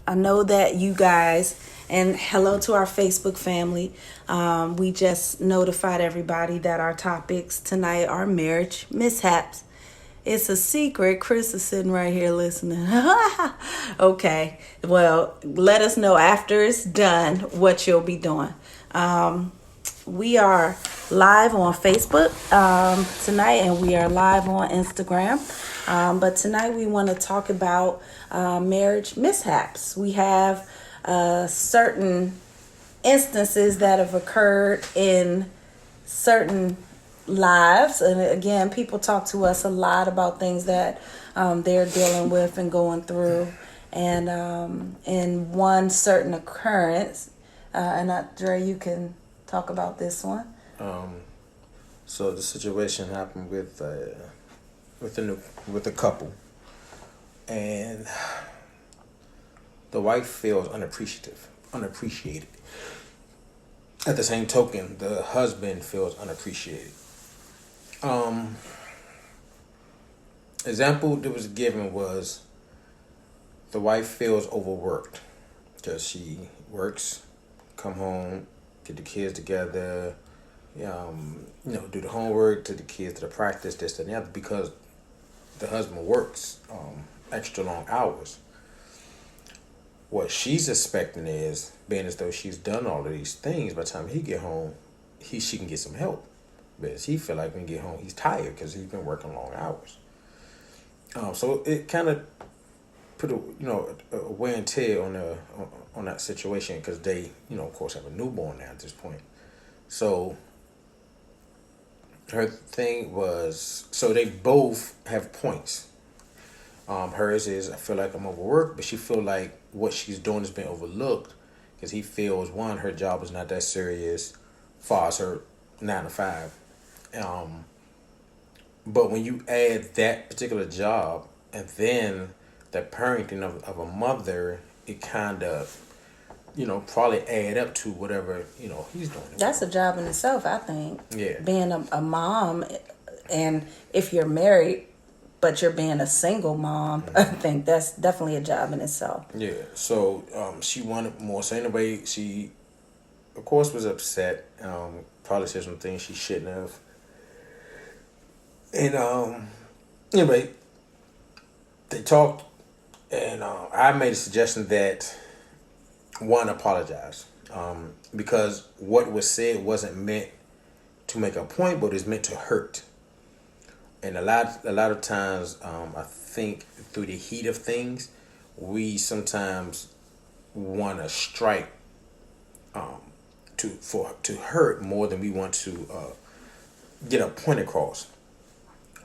I know that you guys, and hello to our Facebook family. We just notified everybody that our topics tonight are marriage mishaps. It's a secret. Chris is sitting right here listening. Okay. Well, let us know after it's done what you'll be doing. We are live on Facebook tonight, and we are live on Instagram. But tonight we want to talk about marriage mishaps. We have certain instances that have occurred in certain lives, and again, people talk to us a lot about things that they're dealing with and going through. And in one certain occurrence, Dre, you can talk about this one. So the situation happened with a couple, and the wife feels unappreciated. At the same token, the husband feels unappreciated. Example that was given was the wife feels overworked because she works, come home, get the kids together, do the homework, take the kids to the practice, this and the other, because the husband works extra long hours. What she's expecting is, being as though she's done all of these things, by the time he get home, she can get some help. Because he feel like when he get home, he's tired because he's been working long hours. So it kind of put a wear and tear on that situation, because they, of course, have a newborn now at this point. So her thing was, so they both have points. Hers is, I feel like I'm overworked, but she feel like what she's doing has been overlooked, because he feels, one, her job is not that serious, far as her 9 to 5. But when you add that particular job and then the parenting of a mother, it kind of, probably add up to whatever, he's doing. That's a job in itself, I think. Yeah. Being a mom, and if you're married, but you're being a single mom, I think that's definitely a job in itself. Yeah. So she wanted more. So anyway, she, of course, was upset. Probably said some things she shouldn't have. And anyway, they talked, and I made a suggestion that one, apologize, because what was said wasn't meant to make a point, but it's meant to hurt. And a lot of times, I think through the heat of things, we sometimes want to strike to hurt more than we want to get a point across.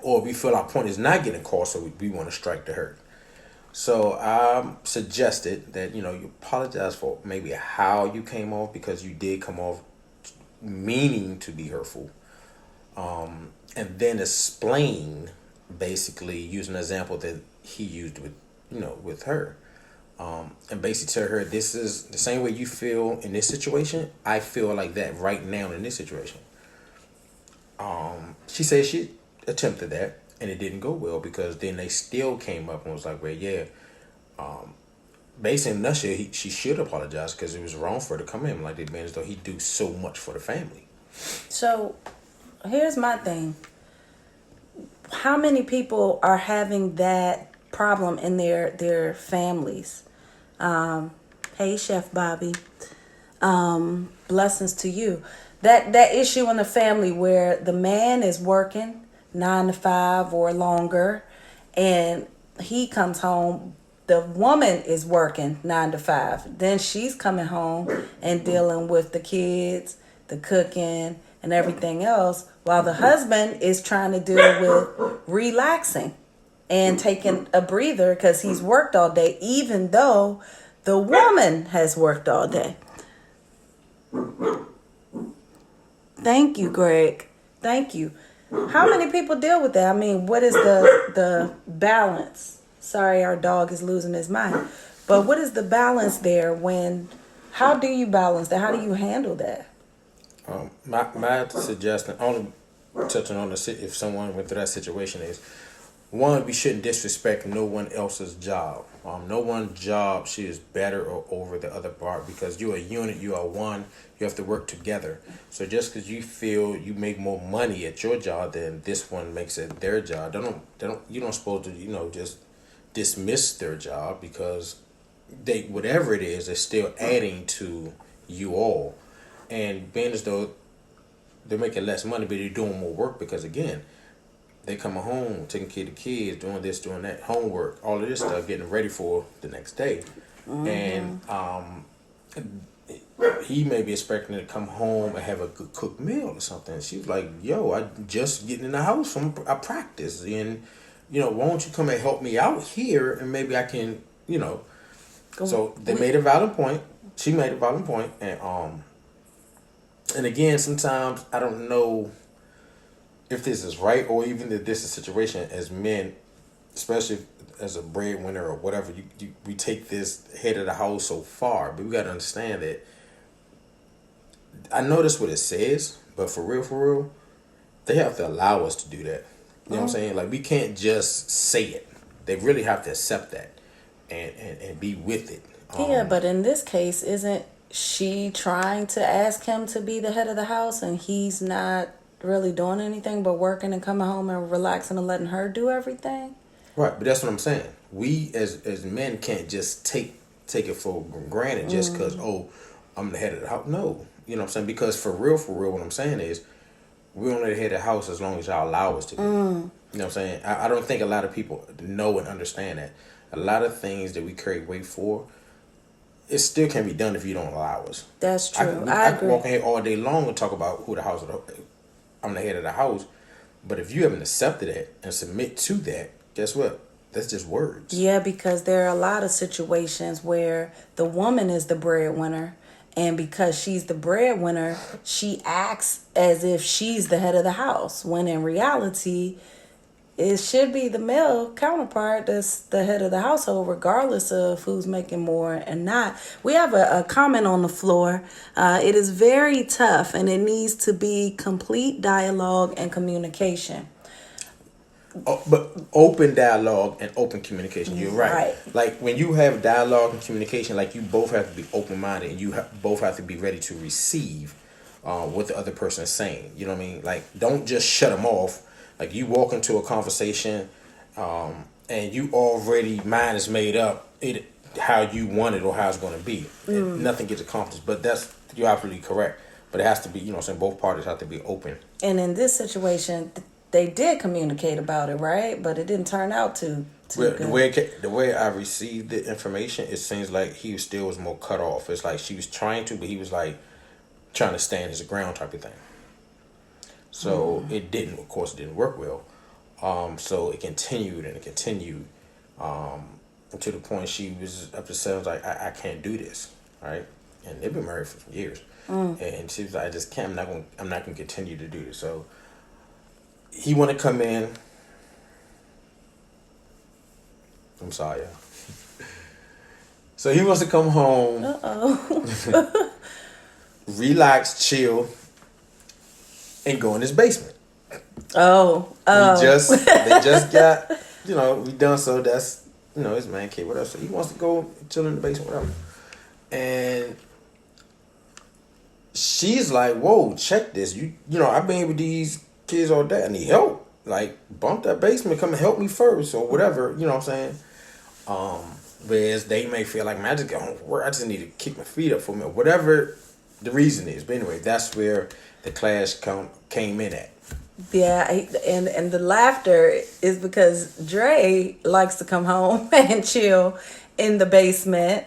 Or we feel our point is not getting across, so we want to strike to hurt. So I suggested that, you apologize for maybe how you came off, because you did come off meaning to be hurtful. And then explain, basically using an example that he used with her. And basically tell her, this is the same way you feel in this situation, I feel like that right now in this situation. She said she attempted that, and it didn't go well, because then they still came up and was like, well, yeah, basically in a nutshell, she should apologize, because it was wrong for her to come in like that, man, as though he do so much for the family. So here's my thing. How many people are having that problem in their families? Hey, Chef Bobby. Blessings to you. That issue in the family where the man is working 9 to 5 or longer, and he comes home, the woman is working 9 to 5. Then she's coming home and dealing with the kids, the cooking, and everything else, while the husband is trying to deal with relaxing and taking a breather because he's worked all day, even though the woman has worked all day. Thank you, Greg. Thank you. How many people deal with that? I mean, what is the balance? Sorry, our dog is losing his mind. But what is the balance there how do you balance that? How do you handle that? My suggestion, only touching on if someone went through that situation, is one, we shouldn't disrespect no one else's job. No one's job is better or over the other part, because you're a unit, you are one. You have to work together. So just because you feel you make more money at your job than this one makes at their job, you don't supposed to just dismiss their job, because they, whatever it is, they're still adding to you all. And being as though they're making less money, but they're doing more work, because again, they coming home, taking care of the kids, doing this, doing that, homework, all of this stuff, getting ready for the next day. And he may be expecting to come home and have a good cooked meal or something. She was like, yo, I just getting in the house from I practice, and why don't you come and help me out here, and maybe I can, So they made a valid point. She made a valid point, and again, sometimes I don't know if this is right, or even if this is a situation as men, especially as a breadwinner or whatever, we take this head of the house so far, but we got to understand that. I know that's what it says, but for real, they have to allow us to do that. You know what I'm saying? Like, we can't just say it. They really have to accept that and be with it. Yeah, but in this case, isn't she trying to ask him to be the head of the house, and he's not really doing anything but working and coming home and relaxing and letting her do everything? Right, but that's what I'm saying. We as men can't just take it for granted just because, I'm the head of the house. No. You know what I'm saying? Because for real, what I'm saying is, we're only the head of the house as long as y'all allow us to be. You know what I'm saying? I don't think a lot of people know and understand that. A lot of things that we carry weight for, it still can be done if you don't allow us. That's true. I can walk in here all day long and talk about I'm the head of the house. But if you haven't accepted it and submit to that, guess what? That's just words. Yeah, because there are a lot of situations where the woman is the breadwinner, and because she's the breadwinner, she acts as if she's the head of the house, when in reality, it should be the male counterpart that's the head of the household, regardless of who's making more and not. We have a comment on the floor. It is very tough, and it needs to be complete dialogue and communication. But open dialogue and open communication. You're right. Like, when you have dialogue and communication, like, you both have to be open-minded, and you both have to be ready to receive what the other person is saying. You know what I mean? Like, don't just shut them off. Like, you walk into a conversation and you already, mind is made up how you want it or how it's going to be. And nothing gets accomplished. But you're absolutely correct. But it has to be, saying, both parties have to be open. And in this situation, they did communicate about it, right? But it didn't turn out to good. The way I received the information, it seems like he still was more cut off. It's like she was trying to, but he was like trying to stand his ground type of thing. So it didn't, of course, it didn't work well. So it continued to the point she was up to 7, like, I can't do this, right? And they've been married for some years, and she was like, I just can't. I'm not gonna continue to do this. So he want to come in. I'm sorry, y'all. So he wants to come home. Relax, chill, and go in his basement. They just got, we done, so that's, his man kid, whatever. So he wants to go chill in the basement, whatever. And she's like, whoa, check this. I've been with these kids all day. I need help. Like, bump that basement, come and help me first, or whatever, you know what I'm saying? Whereas they may feel like, man, I just got home from work, I just need to kick my feet up for me, or whatever the reason is. But anyway, that's where the clash came in at. Yeah, and the laughter is because Dre likes to come home and chill in the basement.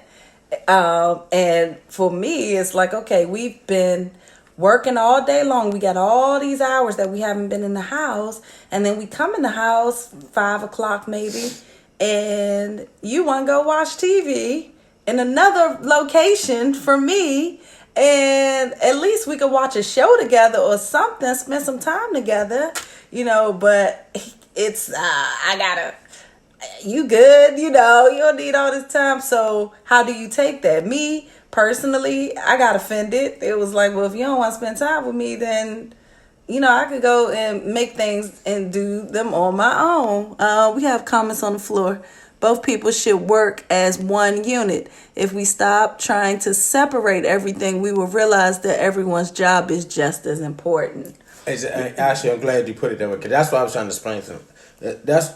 And for me, it's like, okay, we've been working all day long. We got all these hours that we haven't been in the house. And then we come in the house 5 o'clock maybe, and you want to go watch TV in another location for me. And at least we could watch a show together or something, spend some time together, but it's, you good, you don't need all this time. So how do you take that? Me, personally, I got offended. It was like, well, if you don't want to spend time with me, then I could go and make things and do them on my own. We have comments on the floor. Both people should work as one unit. If we stop trying to separate everything, we will realize that everyone's job is just as important. Actually, I'm glad you put it that way, because that's what I was trying to explain to them. That's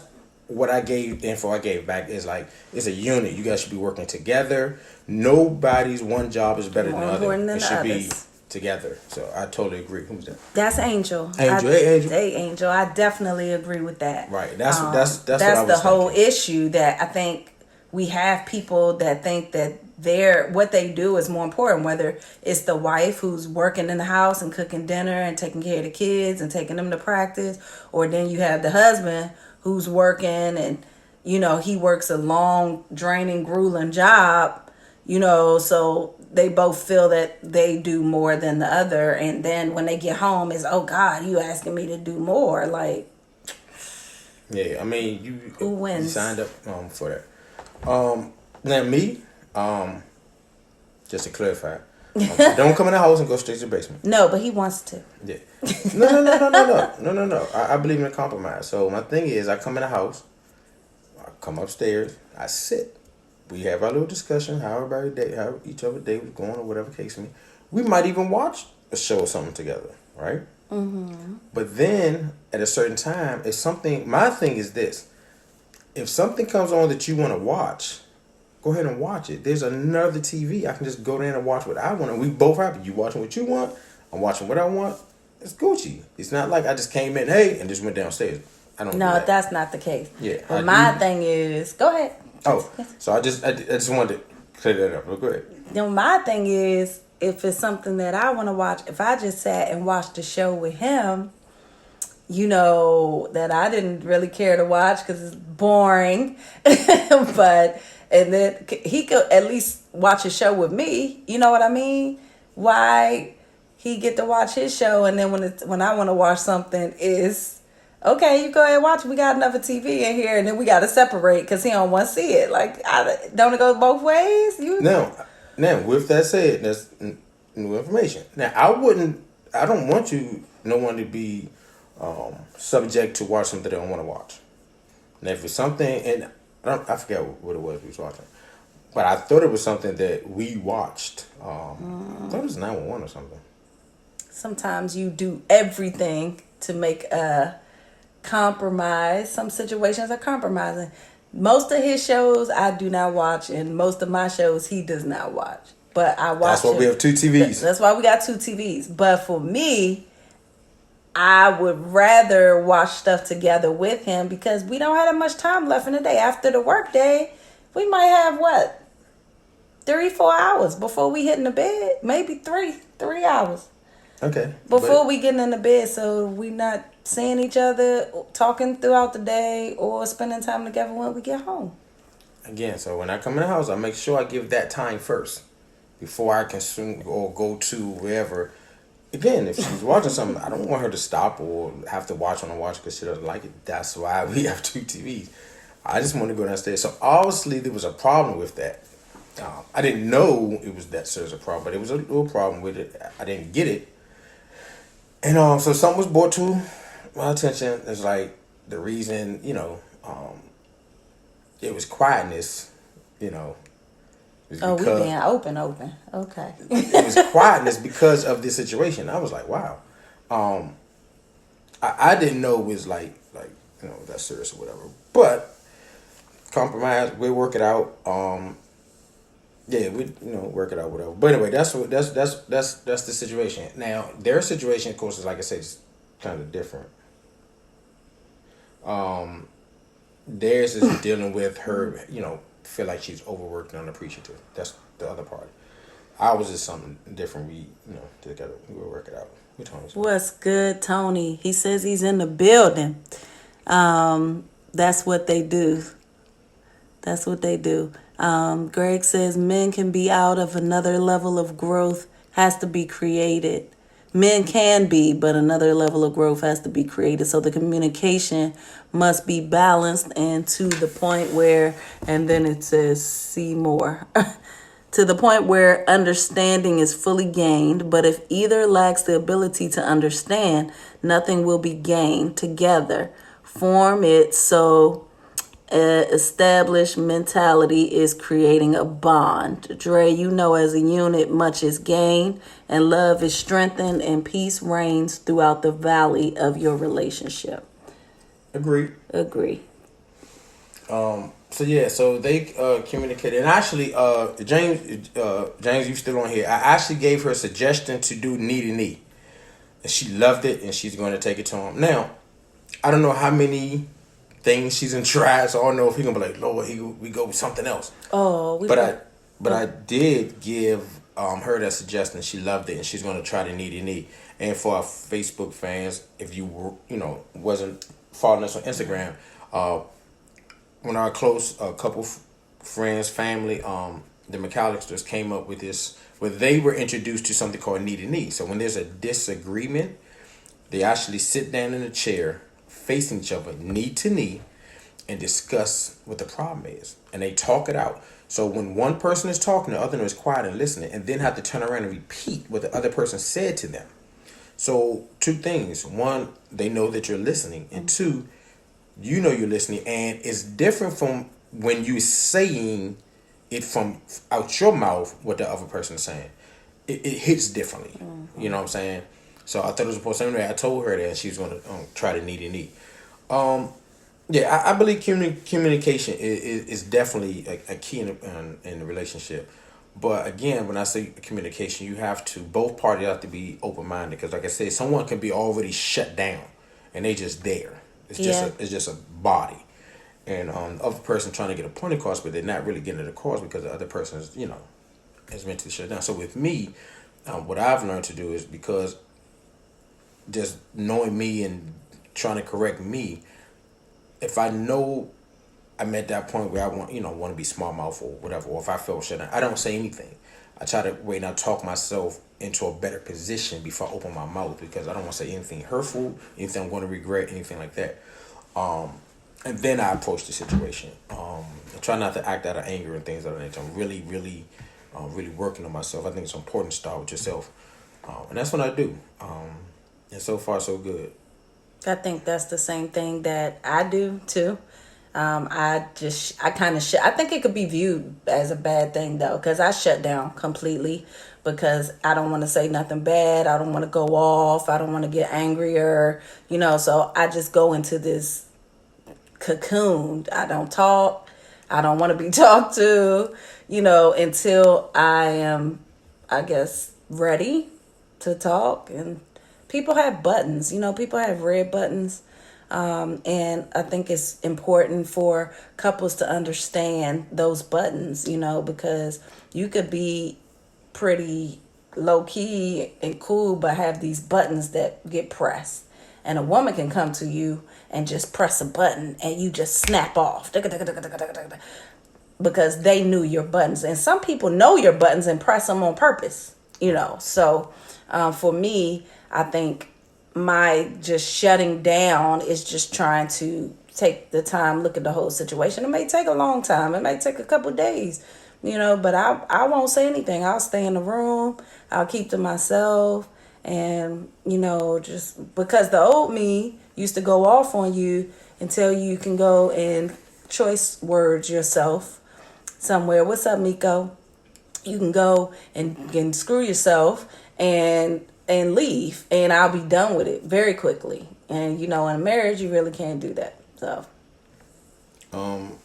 what I gave, the info I gave back is like, it's a unit. You guys should be working together. Nobody's one job is better than the other. It should be together. So I totally agree. Who's that? That's Angel. Angel. Hey, Angel. Hey, Angel. I definitely agree with that. Right. That's what I was the whole thinking. issue, that I think we have people that think that what they do is more important, whether it's the wife who's working in the house and cooking dinner and taking care of the kids and taking them to practice, or then you have the husband who's working and he works a long, draining, grueling job, so they both feel that they do more than the other, and then when they get home it's, oh God, you asking me to do more. Like, yeah, I mean, who wins? You signed up for that. Now me, just to clarify, don't come in the house and go straight to the basement. No, but he wants to. Yeah. No. I believe in compromise. So my thing is, I come in the house, I come upstairs, I sit. We have our little discussion, how each other's day was going, or whatever case may be. We might even watch a show or something together, right? Mm-hmm. But then at a certain time, if something, my thing is this: if something comes on that you want to watch, go ahead and watch it. There's another TV. I can just go there and watch what I want, and we both happy. You watching what you want, I'm watching what I want. It's Gucci. It's not like I just came in, hey, and just went downstairs. I don't. No, do that. That's not the case. Yeah. But my thing is, go ahead. Oh, so I just wanted to clear that up real quick. Then my thing is, if it's something that I want to watch, if I just sat and watched the show with him, that I didn't really care to watch because it's boring, and then he could at least watch a show with me. You know what I mean? Why he get to watch his show, and then when I want to watch something, is okay, you go ahead and watch. We got another TV in here, and then we got to separate because he don't want to see it. Like, don't it go both ways? Now, with that said, that's new information. Now, I don't want no one to be subject to watch something they don't want to watch. Now, if it's something, and I forget what it was we was watching, but I thought it was something that we watched. I thought it was 911 or something. Sometimes you do everything to make a compromise. Some situations are compromising. Most of his shows I do not watch, and most of my shows he does not watch. But I watch. That's why we have two TVs. That's why we got two TVs. But for me, I would rather watch stuff together with him because we don't have that much time left in the day. After the work day, we might have 3-4 hours before we hit in the bed. Maybe 3 hours. Okay. Before we get in the bed, so we not seeing each other, talking throughout the day, or spending time together when we get home. Again, so when I come in the house, I make sure I give that time first before I consume or go to wherever. Again, if she's watching something, I don't want her to stop or have to watch because she doesn't like it. That's why we have two TVs. I just want to go downstairs. So obviously there was a problem with that. I didn't know it was that serious a problem, but it was a little problem with it. I didn't get it. And so something was brought to my attention. It's like the reason, it was quietness, we being open. Okay. It was quietness because of this situation. I was like, wow. I didn't know it was like that serious or whatever. But compromise, we work it out. Yeah, we work it out, whatever. But anyway, that's the situation. Now their situation, of course, is like I said, is kind of different. Theirs is dealing with her, feel like she's overworked and unappreciative. That's the other part. Ours is something different. We, together we'll work it out. What's good, Tony? He says he's in the building. That's what they do. Greg says men can be out of another level of growth has to be created. Men can be, but another level of growth has to be created. So the communication must be balanced and to the point where, and then it says, see more. to the point where understanding is fully gained. But if either lacks the ability to understand, nothing will be gained. Together, form it so established mentality is creating a bond. Dre, you know, as a unit, much is gained, and love is strengthened, and peace reigns throughout the valley of your relationship. Agree. So they communicated, and actually, James, you still on here? I actually gave her a suggestion to do knee to knee, and she loved it, and she's going to take it to him. Now, I don't know how many things she's in tried, so I don't know if he's gonna be like, Lord, we go with something else. I did give her that suggestion. She loved it, and she's gonna try to knee to knee. And for our Facebook fans, if you were, wasn't following us on Instagram, when our close couple friends, family, the McAllisters came up with this, where they were introduced to something called knee to knee. So when there's a disagreement, they actually sit down in a chair, facing each other, knee to knee, and discuss what the problem is. And they talk it out. So when one person is talking, the other one is quiet and listening, and then have to turn around and repeat what the other person said to them. So two things. One, they know that you're listening. And two, you know you're listening. And it's different from when you're saying it from out your mouth what the other person is saying. It hits differently. Mm-hmm. You know what I'm saying? So I thought it was important. Anyway, I told her that she was going to try to knee to knee. I believe communication is definitely a key in the relationship. But again, when I say communication, you have to, both parties have to be open-minded. Because like I said, someone can be already shut down and they just there. It's just a body. And the other person trying to get a point across, but they're not really getting it across because the other person is, is mentally shut down. So with me, what I've learned to do is, because just knowing me and trying to correct me, if I know I'm at that point where I want to be smart mouth or whatever, or if I feel shut down, I don't say anything. I try to wait and I talk myself into a better position before I open my mouth, because I don't want to say anything hurtful, anything I'm going to regret, anything like that. And then I approach the situation. I try not to act out of anger and things like that. I'm really, really, really working on myself. I think it's important to start with yourself, and that's what I do. And so far, so good. I think that's the same thing that I do too. I think it could be viewed as a bad thing though, because I shut down completely because I don't want to say nothing bad. I don't want to go off. I don't want to get angrier, so I just go into this cocoon. I don't talk. I don't want to be talked to, until I am, I guess, ready to talk. And people have buttons, people have red buttons. And I think it's important for couples to understand those buttons, because you could be pretty low key and cool, but have these buttons that get pressed. And a woman can come to you and just press a button and you just snap off because they knew your buttons. And some people know your buttons and press them on purpose, So for me, I think my just shutting down is just trying to take the time, look at the whole situation. It may take a long time. It may take a couple of days, but I won't say anything. I'll stay in the room. I'll keep to myself. And, just because the old me used to go off on you until you can go and choice words yourself somewhere. What's up, Miko? You can go and screw yourself and leave, and I'll be done with it very quickly. And in a marriage, you really can't do that. So, and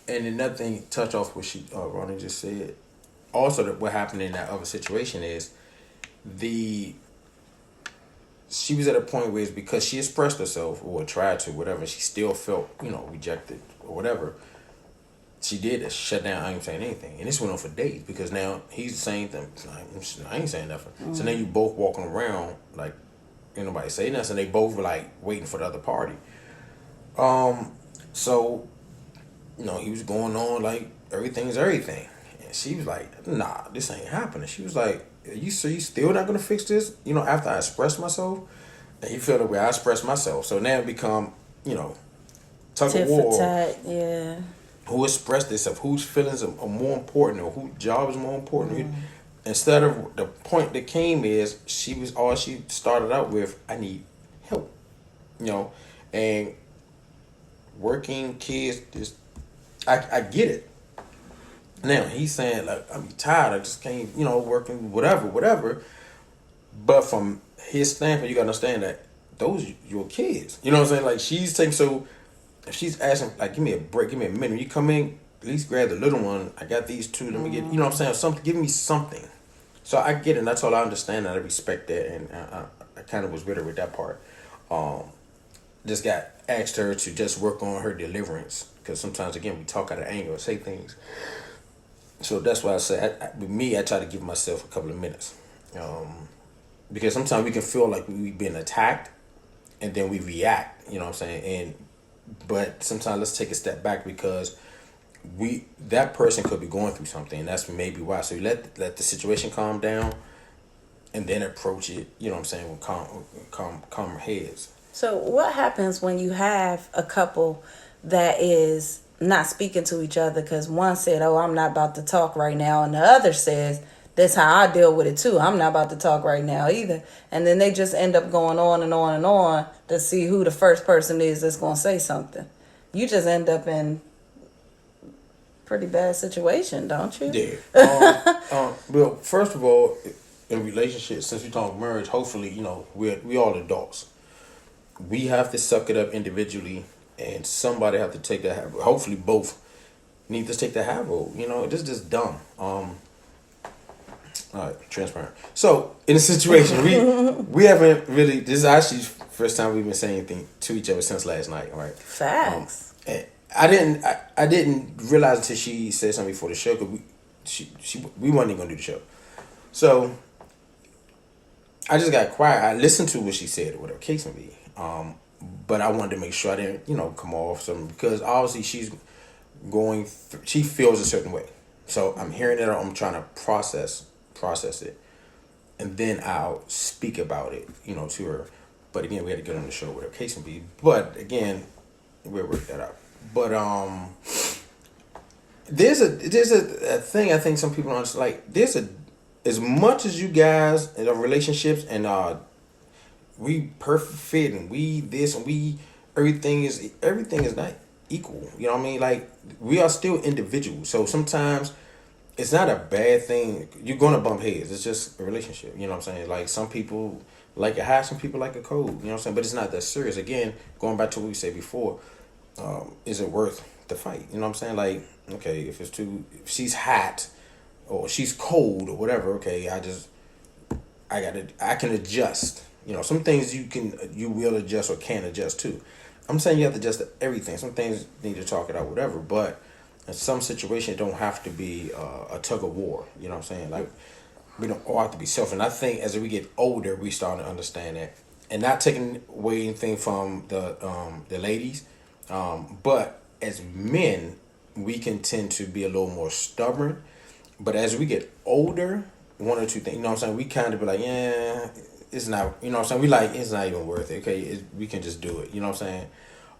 another thing, touch off what Ronnie just said. Also, what happened in that other situation is she was at a point where it's because she expressed herself or tried to, whatever, she still felt rejected or whatever. She did a shut down. I ain't saying anything, and this went on for days because now he's saying things. I ain't saying nothing. Mm-hmm. So now you both walking around like ain't nobody say nothing. And they both were like waiting for the other party. So he was going on like everything's everything, and she was like, "Nah, this ain't happening." She was like, you still not gonna fix this? After I expressed myself, and he felt the way I expressed myself. So now it become tug of war. Yeah. who expressed themselves, whose feelings are more important, or whose job is more important. Instead of the point that came is she started out with, I need help, you know, and working kids just I get it. Now he's saying like I'm tired, I just can't, working whatever. But from his standpoint, you gotta understand that those your kids. You know what I'm saying? Like she's taking so if she's asking like give me a break, give me a minute. You come in, at least grab the little one. I got these two. Let me get what I'm saying. Something. Give me something. So I get it. And that's all I understand. And I respect that. And I kind of was with her with that part. Just got asked her to just work on her deliverance because sometimes again we talk out of anger or say things. So that's why I say with me I try to give myself a couple of minutes. Because sometimes we can feel like we've been attacked and then we react, you know what I'm saying? But sometimes let's take a step back because that person could be going through something and that's maybe why. So you let the situation calm down and then approach it, you know what I'm saying, with calm heads. So what happens when you have a couple that is not speaking to each other because one said, oh, I'm not about to talk right now, and the other says, that's how I deal with it too. I'm not about to talk right now either. And then they just end up going on and on and on to see who the first person is that's going to say something. You just end up in pretty bad situation, don't you? Yeah. Well, first of all, in relationships, since we're talking marriage, hopefully, we all adults. We have to suck it up individually, and somebody have to take that. Hopefully, both need to take the half role. This is just dumb. All right, transparent. So in a situation, we haven't really. This is actually the first time we've been saying anything to each other since last night. All right. Facts. And I didn't realize until she said something before the show because we weren't even gonna do the show. So I just got quiet. I listened to what she said or whatever case may be. But I wanted to make sure I didn't, come off something because obviously she's she feels a certain way. So I'm hearing it. I'm trying to process it, and then I'll speak about it, to her. But again, we had to get on the show whatever case may be. But again, we'll work that out. But there's a thing I think some people don't like. As much as you guys in relationships and we perfect fit and we this and we everything is not equal. You know what I mean? Like we are still individuals. So sometimes it's not a bad thing. You're gonna bump heads. It's just a relationship. You know what I'm saying? Like some people like it high, some people like it cold. You know what I'm saying? But it's not that serious. Again, going back to what we said before, is it worth the fight? You know what I'm saying? Like, okay, if she's hot or she's cold or whatever, okay, I can adjust. Some things you will adjust or can adjust to. I'm saying you have to adjust to everything. Some things need to talk it out, whatever. But in some situations, it don't have to be a tug of war. You know what I'm saying? Like we don't all have to be selfish. And I think as we get older, we start to understand that, and not taking away anything from the ladies, but as men, we can tend to be a little more stubborn. But as we get older, one or two things, what I'm saying, we kind of be like, yeah. It's not, what I'm saying? We like, it's not even worth it. Okay, we can just do it. You know what I'm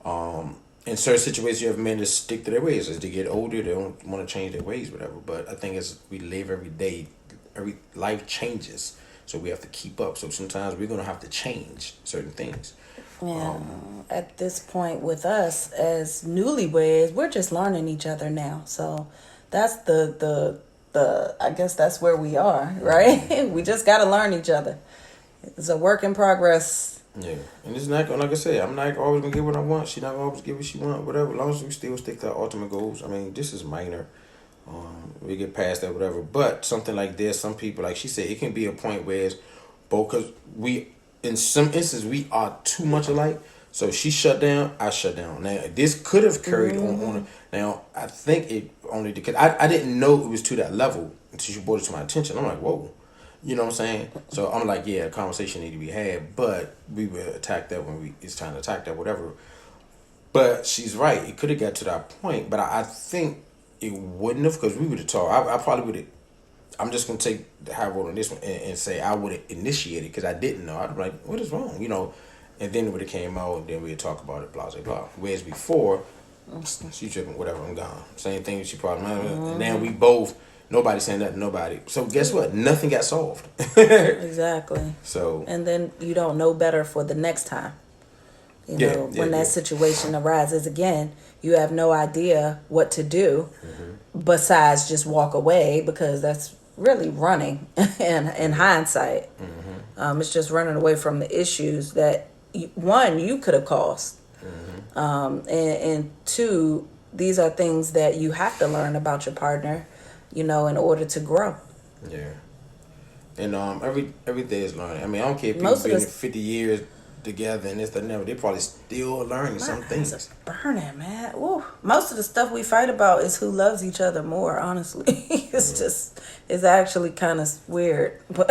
saying? In certain situations, you have men that stick to their ways. As they get older, they don't want to change their ways, whatever. But I think as we live every day, life changes. So we have to keep up. So sometimes we're going to have to change certain things. Yeah. At this point with us as newlyweds, we're just learning each other now. So that's the I guess that's where we are, right? We just got to learn each other. It's a work in progress. Yeah, and it's not like I said. I'm not always gonna get what I want. She not gonna always get what she want. Whatever. As long as we still stick to our ultimate goals. I mean, this is minor. We get past that, whatever. But something like this, some people, like she said, it can be a point where it's both because in some instances, we are too much alike. So she shut down, I shut down. Now this could have carried on. Now I think it only because I didn't know it was to that level until she brought it to my attention. I'm like, whoa. You know what I'm saying? So I'm like, yeah, a conversation need to be had, but we will attack that when it's time to attack that, whatever. But she's right. It could have got to that point, but I think it wouldn't have because we would have talked. I probably would have. I'm just going to take the high road on this one and say I would have initiated because I didn't know. I'd be like, what is wrong? And then it would have came out and then we'd talk about it, blah, blah, blah. Whereas before, She tripping, whatever, I'm gone. Same thing, she probably, and then we both, nobody saying nothing, nobody. So guess what? Nothing got solved. Exactly. So. And then you don't know better for the next time. You know, when that situation arises again, you have no idea what to do besides just walk away, because that's really running in hindsight. It's just running away from the issues that, one, you could have caused. And two, these are things that you have to learn about your partner, in order to grow. Yeah. And every day is learning. I mean, I don't care if people been 50 years together and this and never, they probably still learning some things. It's burning, man. Woo. Most of the stuff we fight about is who loves each other more, honestly. It's actually kind of weird, but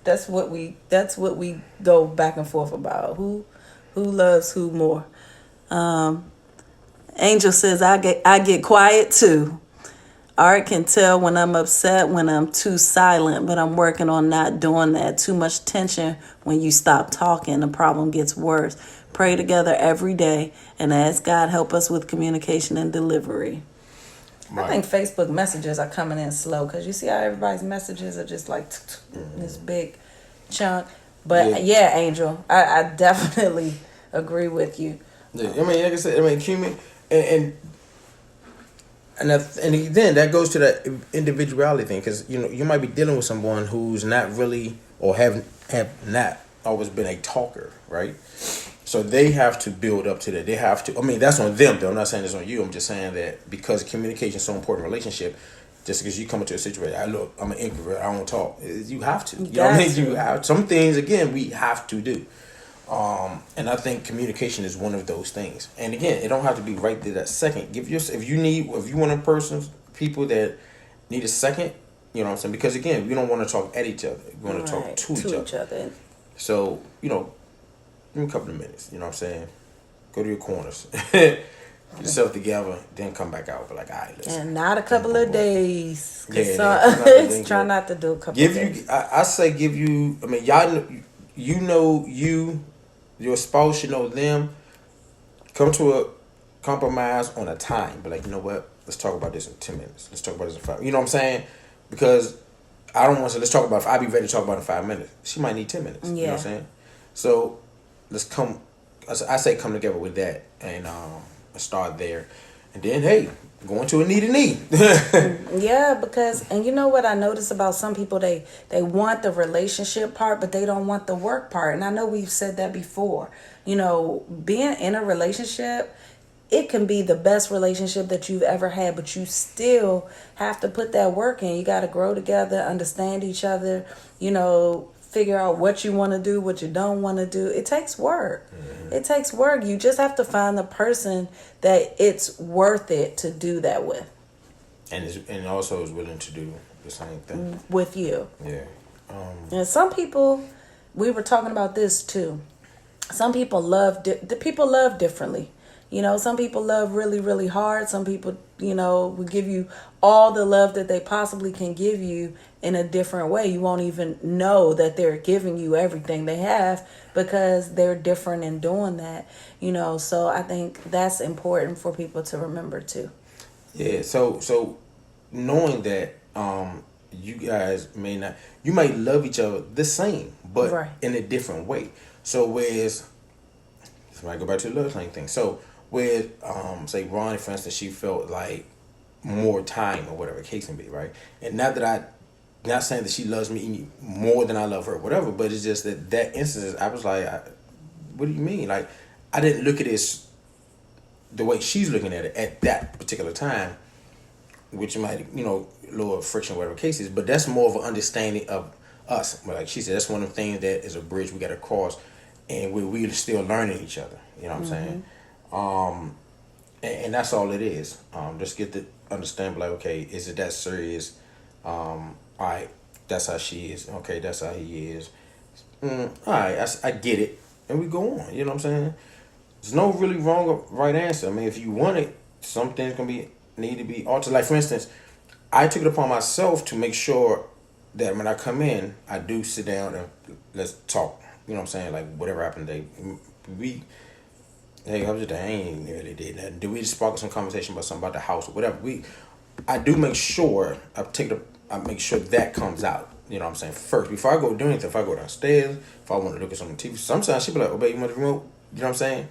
that's what we go back and forth about. Who loves who more. Angel says I get quiet too. Art can tell when I'm upset, when I'm too silent, but I'm working on not doing that. Too much tension. When you stop talking, the problem gets worse. Pray together every day and ask God help us with communication and delivery. Right. I think Facebook messages are coming in slow, because you see how everybody's messages are just like this big chunk. But yeah, Angel, I definitely agree with you. Yeah, I mean, like I said, human and then that goes to that individuality thing, because you might be dealing with someone who's not really, or have not always been a talker, right? So they have to build up to that. They have to. I mean, that's on them, though. I'm not saying it's on you. I'm just saying that because communication is so important in a relationship. Just because you come into a situation, I'm an introvert, I don't talk. You have to. You know what I mean? You have some things. Again, we have to do. And I think communication is one of those things. And again, it don't have to be right there that second. If you want people that need a second, you know what I'm saying? Because again, we don't want to talk at each other. We want to talk to each other. So, give me a couple of minutes, you know what I'm saying? Go to your corners. Get yourself together, then come back out. But like, all right, listen. And not a couple of days. Try not to do a couple of days. I say give you, I mean, y'all your spouse should know them. Come to a compromise on a time. But like, you know what? Let's talk about this in 10 minutes. Let's talk about this in 5. You know what I'm saying? Because I don't want to say, let's talk about it. I'll be ready to talk about it in 5 minutes. She might need 10 minutes. Yeah. You know what I'm saying? So let's come. I say come together with that and start there. And then, hey, going to a knee. Yeah, because, and you know what I notice about some people, they want the relationship part, but they don't want the work part. And I know we've said that before. Being in a relationship, it can be the best relationship that you've ever had, but you still have to put that work in. You got to grow together, understand each other, figure out what you want to do, what you don't want to do. It takes work. Mm-hmm. It takes work. You just have to find the person that it's worth it to do that with. And also is willing to do the same thing. With you. Yeah. And some people, we were talking about this too. Some people love differently. Some people love really, really hard. Some people, will give you all the love that they possibly can give you in a different way. You won't even know that they're giving you everything they have because they're different in doing that. So I think that's important for people to remember too. Yeah. So knowing that you guys you might love each other the same, but in a different way. So whereas, I go back to the love thing. So with say Ronnie, for instance, she felt like more time or whatever the case can be, right? And not saying that she loves me more than I love her, whatever, but it's just that instance, I was like, what do you mean? Like, I didn't look at this the way she's looking at it at that particular time, which might, lower friction, whatever the case is, but that's more of an understanding of us. But like she said, that's one of the things that is a bridge we got to cross, and we're still learning each other. You know what I'm saying? And that's all it is. Just get to understand, like, okay, is it that serious? All right, that's how she is. Okay, that's how he is. All right, I get it, and we go on. You know what I'm saying? There's no really wrong or right answer. I mean, if you want it, some things need to be altered. Like, for instance, I took it upon myself to make sure that when I come in, I do sit down and let's talk. You know what I'm saying? Like, whatever happened today, Hey, how was your day? I ain't really did nothing. Do we just spark some conversation about something about the house or whatever? I do make sure I make sure that comes out. You know what I'm saying? First, before I go do anything, if I go downstairs, if I want to look at some TV, sometimes she be like, "Oh, baby, you want the remote?" You know what I'm saying?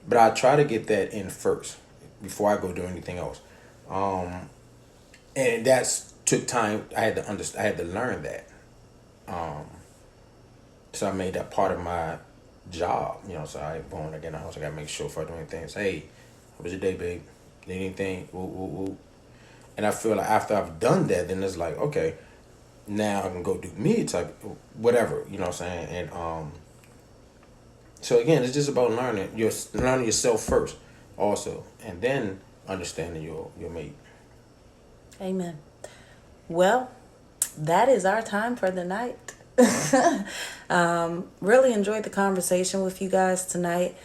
But I try to get that in first before I go do anything else. And that's took time. I had to understand. I had to learn that. So I made that part of my job. You know, so I going again. I gotta make sure if I do anything. Say, hey, how was your day, babe? Need anything? Woo, woo, woo. And I feel like after I've done that, then it's like, okay, now I can go do me type whatever, you know what I'm saying? And so again, it's just about learning yourself first also, and then understanding your mate. Amen. Well, that is our time for the night. Really enjoyed the conversation with you guys tonight.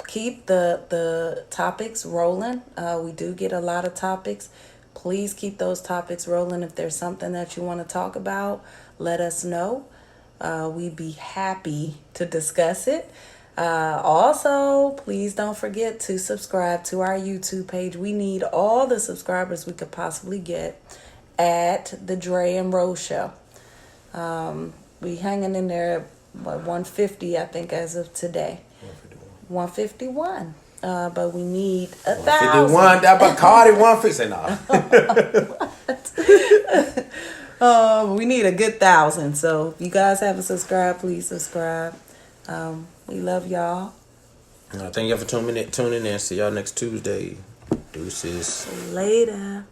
Keep the topics rolling. We do get a lot of topics. Please keep those topics rolling. If there's something that you want to talk about, let us know. We'd be happy to discuss it. Also, please don't forget to subscribe to our YouTube page. We need all the subscribers we could possibly get at the Dre and Ro Show. We hanging in there at 150, I think, as of today. 151. But we need 1,000. 151. That Bacardi 150. Nah. We need a good 1,000. So if you guys haven't subscribed, please subscribe. We love y'all. Thank y'all for tuning in. See y'all next Tuesday. Deuces. Later.